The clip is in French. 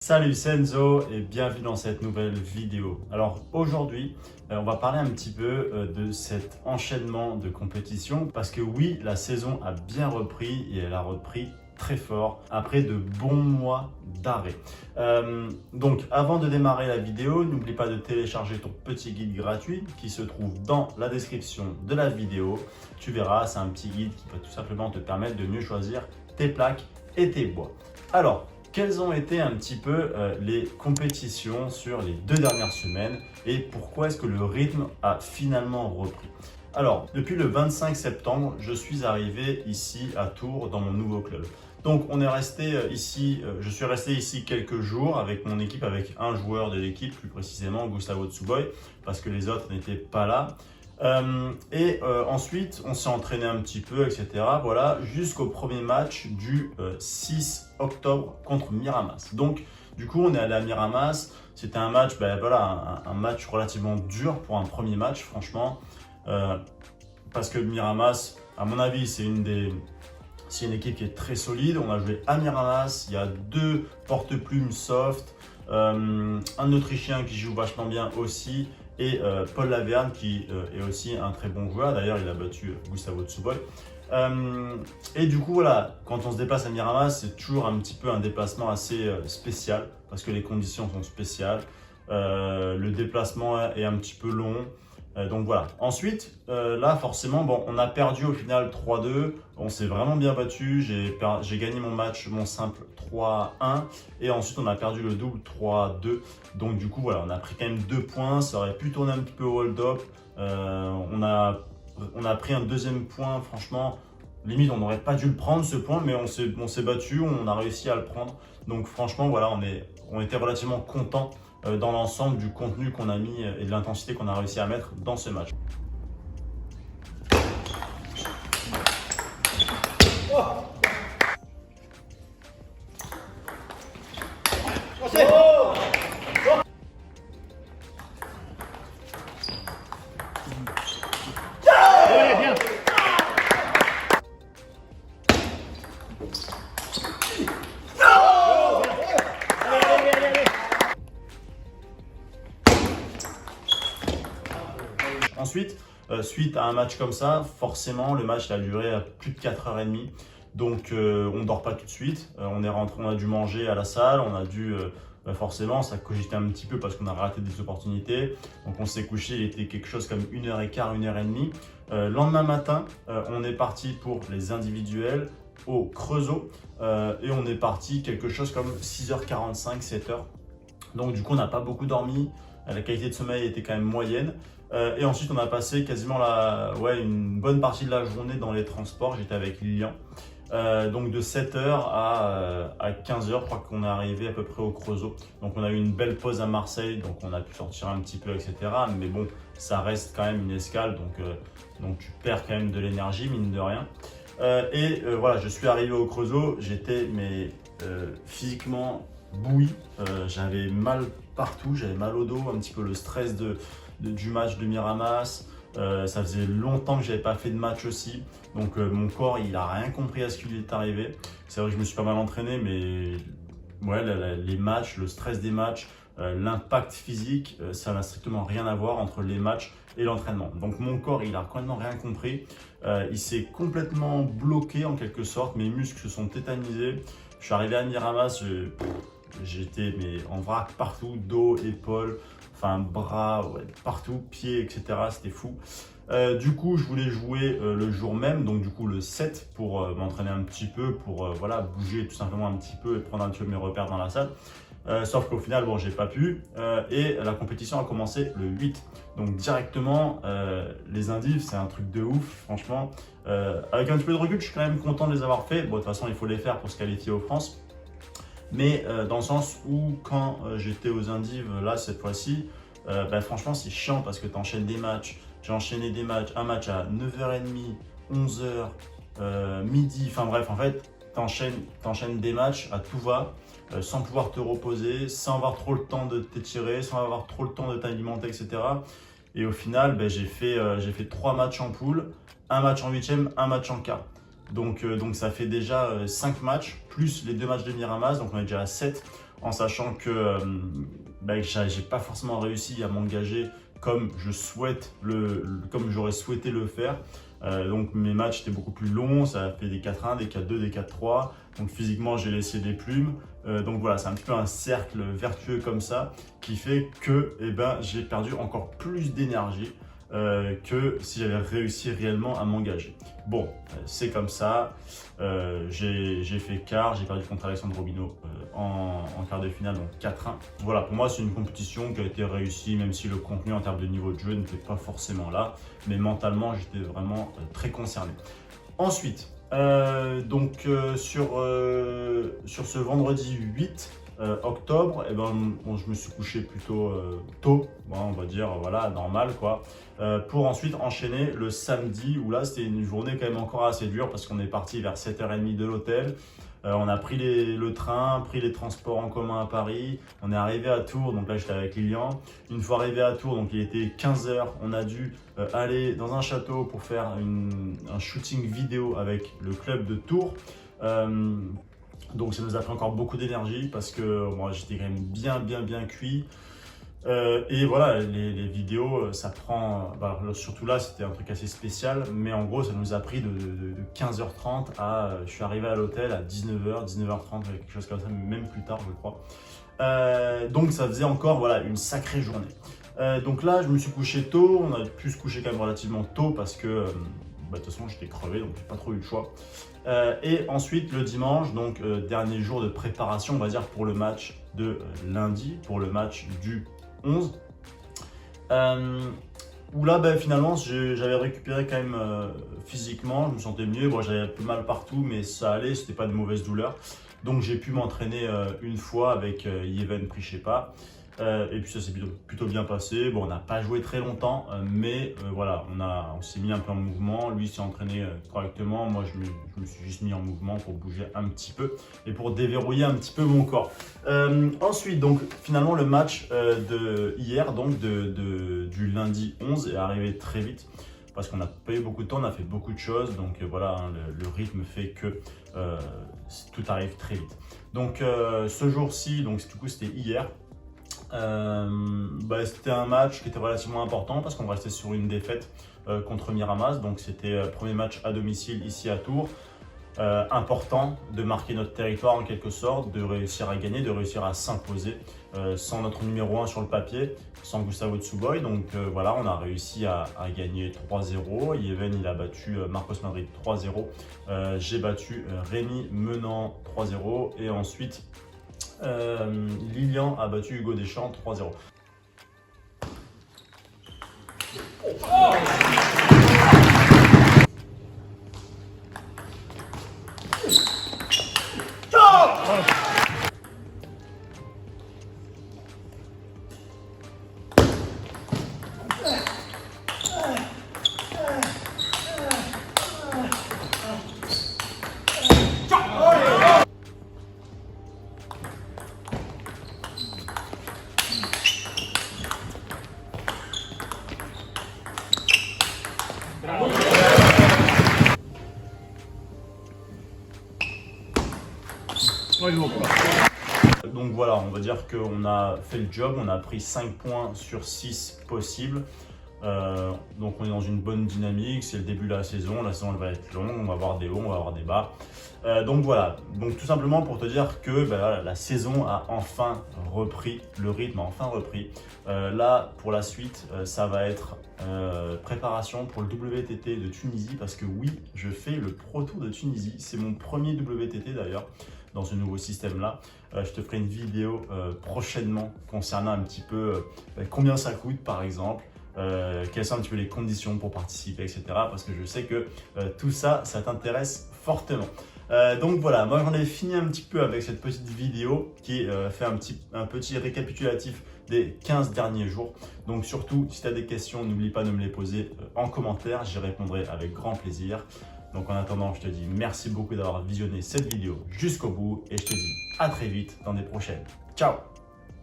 Salut, c'est Enzo et bienvenue dans cette nouvelle vidéo. Alors aujourd'hui, on va parler un petit peu de cet enchaînement de compétitions parce que oui, la saison a bien repris et elle a repris très fort après de bons mois d'arrêt. Donc avant de démarrer la vidéo, n'oublie pas de télécharger ton petit guide gratuit qui se trouve dans la description de la vidéo. Tu verras, c'est un petit guide qui va tout simplement te permettre de mieux choisir tes plaques et tes bois. Alors, quelles ont été un petit peu les compétitions sur les 2 dernières semaines et pourquoi est-ce que le rythme a finalement repris? Alors, depuis le 25 septembre, je suis arrivé ici à Tours dans mon nouveau club. Donc, on est resté ici, je suis resté ici quelques jours avec mon équipe, avec un joueur de l'équipe, plus précisément Gustavo Tsuboy, parce que les autres n'étaient pas là. Ensuite, on s'est entraîné un petit peu, etc. Voilà, jusqu'au premier match du 6 octobre contre Miramas. Donc, du coup, on est allé à Miramas. C'était un match, un match relativement dur pour un premier match, franchement. Parce que Miramas, à mon avis, c'est une équipe qui est très solide. On a joué à Miramas. Il y a 2 porte-plumes soft, un Autrichien qui joue vachement bien aussi. Et Paul Laverne qui est aussi un très bon joueur. D'ailleurs, il a battu Gustavo Tsuboy. Et du coup, voilà, quand on se déplace à Miramas, c'est toujours un petit peu un déplacement assez spécial parce que les conditions sont spéciales. Le déplacement est un petit peu long. Donc voilà. Ensuite, là, forcément, bon, on a perdu au final 3-2. On s'est vraiment bien battu. J'ai gagné mon match, mon simple 3-1. Et ensuite, on a perdu le double 3-2. Donc du coup, voilà, on a pris quand même 2 points. Ça aurait pu tourner un petit peu au hold-up. On a pris un deuxième point. Franchement, limite, on n'aurait pas dû le prendre ce point. Mais on s'est battu. On a réussi à le prendre. Donc franchement, voilà, on était relativement contents dans l'ensemble du contenu qu'on a mis et de l'intensité qu'on a réussi à mettre dans ce match. Ensuite, suite à un match comme ça, forcément, le match a duré à plus de 4h30. Donc, on ne dort pas tout de suite. On est rentré, on a dû manger à la salle. On a dû, forcément, ça cogitait un petit peu parce qu'on a raté des opportunités. Donc, on s'est couché, il était quelque chose comme 1h15, 1h30. Lendemain matin, on est parti pour les individuels au Creusot. Et on est parti quelque chose comme 6h45, 7h. Donc, du coup, on n'a pas beaucoup dormi. La qualité de sommeil était quand même moyenne. Et ensuite, on a passé quasiment une bonne partie de la journée dans les transports. J'étais avec Lilian. Donc de 7h à 15h, je crois qu'on est arrivé à peu près au Creusot. Donc on a eu une belle pause à Marseille, donc on a pu sortir un petit peu, etc. Mais bon, ça reste quand même une escale, donc tu perds quand même de l'énergie, mine de rien. Voilà, je suis arrivé au Creusot, j'étais physiquement bouilli. J'avais mal partout, j'avais mal au dos, un petit peu le stress du match de Miramas. Ça faisait longtemps que je n'avais pas fait de match aussi. Donc mon corps, il n'a rien compris à ce qui lui est arrivé. C'est vrai que je me suis pas mal entraîné, mais ouais, les matchs, le stress des matchs, l'impact physique, ça n'a strictement rien à voir entre les matchs et l'entraînement. Donc mon corps, il n'a complètement rien compris. Il s'est complètement bloqué en quelque sorte. Mes muscles se sont tétanisés. Je suis arrivé à Miramas, j'étais en vrac partout, dos, épaules, enfin bras, ouais, partout, pieds, etc. C'était fou. Du coup, je voulais jouer le jour même, donc du coup le 7 pour m'entraîner un petit peu, pour voilà, bouger tout simplement un petit peu et prendre un petit peu mes repères dans la salle. Sauf qu'au final, bon, j'ai pas pu. Et la compétition a commencé le 8. Donc directement, les indives, c'est un truc de ouf, franchement. Avec un petit peu de recul, je suis quand même content de les avoir fait. Bon, de toute façon, il faut les faire pour se qualifier aux France. Mais dans le sens où quand j'étais aux indives, là, cette fois-ci, franchement, c'est chiant parce que tu enchaînes des matchs. J'ai enchaîné des matchs, un match à 9h30, 11h, midi, enfin bref, en fait, t'enchaînes des matchs à tout va, sans pouvoir te reposer, sans avoir trop le temps de t'étirer, sans avoir trop le temps de t'alimenter, etc. Et au final, j'ai fait 3 matchs en poule, un match en huitième, un match en quart. Donc ça fait déjà 5 matchs, plus les 2 matchs de Miramas, donc on est déjà à 7. en sachant que j'ai pas forcément réussi à m'engager comme comme j'aurais souhaité le faire. Donc mes matchs étaient beaucoup plus longs, ça a fait des 4-1, des 4-2, des 4-3. Donc physiquement, j'ai laissé des plumes. Donc voilà, c'est un petit peu un cercle vertueux comme ça qui fait que j'ai perdu encore plus d'énergie que si j'avais réussi réellement à m'engager. Bon, c'est comme ça. J'ai fait quart, j'ai perdu contre Alexandre Robineau en quart de finale, donc 4-1. Voilà, pour moi, c'est une compétition qui a été réussie, même si le contenu en termes de niveau de jeu n'était pas forcément là. Mais mentalement, j'étais vraiment très concerné. Ensuite, sur ce vendredi 8 octobre, je me suis couché plutôt tôt, on va dire, voilà, normal quoi, pour ensuite enchaîner le samedi où là c'était une journée quand même encore assez dure parce qu'on est parti vers 7h30 de l'hôtel. On a pris le train, pris les transports en commun à Paris, on est arrivé à Tours, donc là j'étais avec Lilian. Une fois arrivé à Tours, donc il était 15h, on a dû aller dans un château pour faire un shooting vidéo avec le club de Tours. Donc ça nous a pris encore beaucoup d'énergie parce que moi j'étais quand même bien cuit. Et voilà, les vidéos, ça prend, surtout là c'était un truc assez spécial, mais en gros ça nous a pris de 15h30 à, je suis arrivé à l'hôtel à 19h, 19h30, quelque chose comme ça, même plus tard je crois. Donc ça faisait encore voilà, une sacrée journée. Donc là je me suis couché tôt, on a pu se coucher quand même relativement tôt parce que de toute façon j'étais crevé donc j'ai pas trop eu le choix. Et ensuite le dimanche, donc dernier jour de préparation on va dire pour le match de lundi, pour le match du 11, où là finalement j'avais récupéré quand même physiquement, je me sentais mieux, bon, j'avais un peu mal partout mais ça allait, c'était pas de mauvaise douleur, donc j'ai pu m'entraîner une fois avec Yéven Prichepa. Et puis ça s'est plutôt bien passé. Bon, on n'a pas joué très longtemps, mais voilà, on s'est mis un peu en mouvement. Lui s'est entraîné correctement. Moi, je me suis juste mis en mouvement pour bouger un petit peu et pour déverrouiller un petit peu mon corps. Ensuite, donc finalement, le match de hier, donc du lundi 11, est arrivé très vite parce qu'on n'a pas eu beaucoup de temps, on a fait beaucoup de choses. Donc voilà, hein, le rythme fait que tout arrive très vite. Donc ce jour-ci, donc du coup, c'était hier. C'était un match qui était relativement important parce qu'on restait sur une défaite contre Miramas, donc c'était premier match à domicile ici à Tours. Important de marquer notre territoire en quelque sorte, de réussir à gagner, de réussir à s'imposer sans notre numéro 1 sur le papier, sans Gustavo Tsouboy. Donc voilà, on a réussi à gagner 3-0. Yéven il a battu Marcos Madrid 3-0. J'ai battu Rémi menant 3-0 et ensuite Lilian a battu Hugo Deschamps 3-0. Donc voilà, on va dire qu'on a fait le job, on a pris 5 points sur 6 possibles. Donc on est dans une bonne dynamique, c'est le début de la saison elle va être longue, on va avoir des hauts, on va avoir des bas. Donc voilà, donc tout simplement pour te dire que la saison a enfin repris, le rythme a enfin repris. Là pour la suite, ça va être préparation pour le WTT de Tunisie parce que oui, je fais le Pro Tour de Tunisie, c'est mon premier WTT d'ailleurs dans ce nouveau système là. Je te ferai une vidéo prochainement concernant un petit peu combien ça coûte par exemple. Quelles sont un petit peu les conditions pour participer, etc. Parce que je sais que tout ça, ça t'intéresse fortement. Donc voilà, moi j'en ai fini un petit peu avec cette petite vidéo qui fait un petit récapitulatif des 15 derniers jours. Donc surtout, si tu as des questions, n'oublie pas de me les poser en commentaire, j'y répondrai avec grand plaisir. Donc en attendant, je te dis merci beaucoup d'avoir visionné cette vidéo jusqu'au bout et je te dis à très vite dans des prochaines. Ciao!